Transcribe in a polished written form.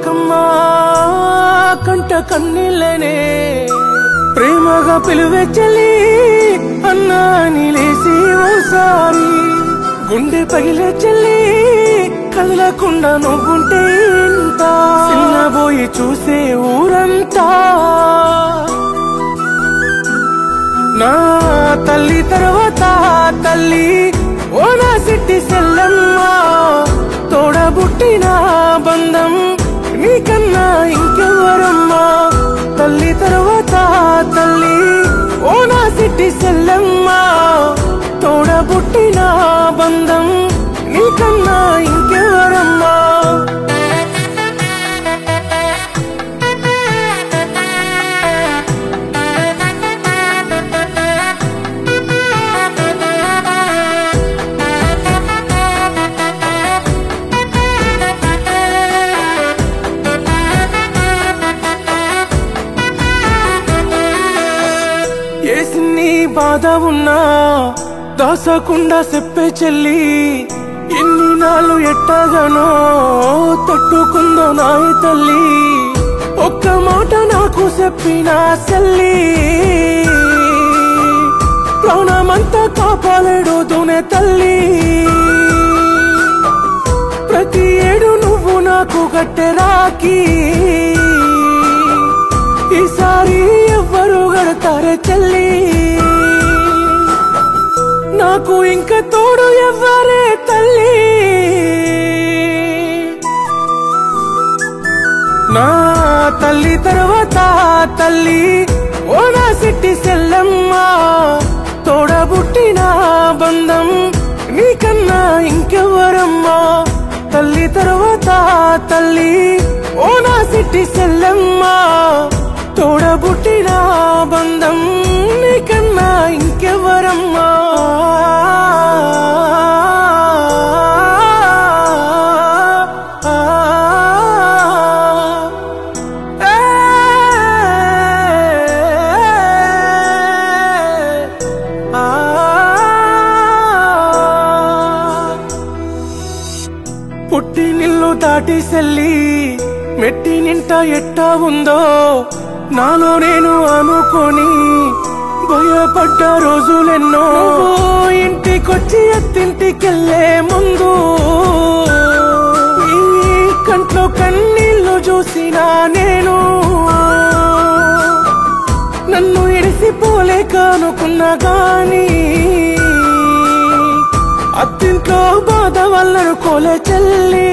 పిలవకమ్మా కంట కన్నీళ్ళనే ప్రేమగా పిలువే చెల్లి అన్నా నిలేసి ఓసారి గుండె పగిలే చెల్లి కదలకుండా నువ్వుంటే ఇంత చిన్నబోయి చూసే ఊరంతా నా తల్లి తర్వాత తల్లి ఓ నా సిట్టి సెల్లమ్మ తోడబుట్టిన బంధం నీకన్నా ఇంకెవరమ్మా తల్లి తర్వాత తల్లి ఓ నా సిట్టి సెల్లమ్మ తోడబుట్టిన బంధం నీకన్నా ఇంకెవరమ్మా బాధ ఉన్నా దాసకుండా చెప్పే చెల్లి ఎన్ని నాళ్ళు ఎట్టగానో తట్టుకుందో నాయ తల్లి ఒక్క మాట నాకు చెప్పిన చెల్లి ప్రాణమంతా కాపాడేడునే తల్లి ప్రతి ఏడు నువ్వు నాకు గట్టె రాకి ఈసారి ఎవ్వరు గడతారే చెల్లి నాకు ఇంక తోడు ఎవ్వరే తల్లి నా తల్లి తర్వాత తల్లి ఓ నా సిట్టి సెల్లమ్మ తోడబుట్టిన బంధం నీకన్నా ఇంకెవరమ్మా తల్లి తర్వాత తల్లి ఓ నా సిట్టి సెల్లమ్మ తోడబుట్టిన బంధం నీకన్నా ఇంకెవరమ్మా పుట్టి నిల్లు దాటి సెల్లి మెట్టి నింట ఎట్టా ఉందో నాలో నేను అనుకొని భయపడ్డ రోజులెన్నో ఇంటికొచ్చి ఎత్తింటికెళ్ళే ముందు ఈ కంట్లో కన్నీళ్లు చూసినా నేను నన్ను ఎడిసిపోలేక అనుకున్నా గాని అత్తింట్లో బాధ వల్లనుకోలే చెల్లి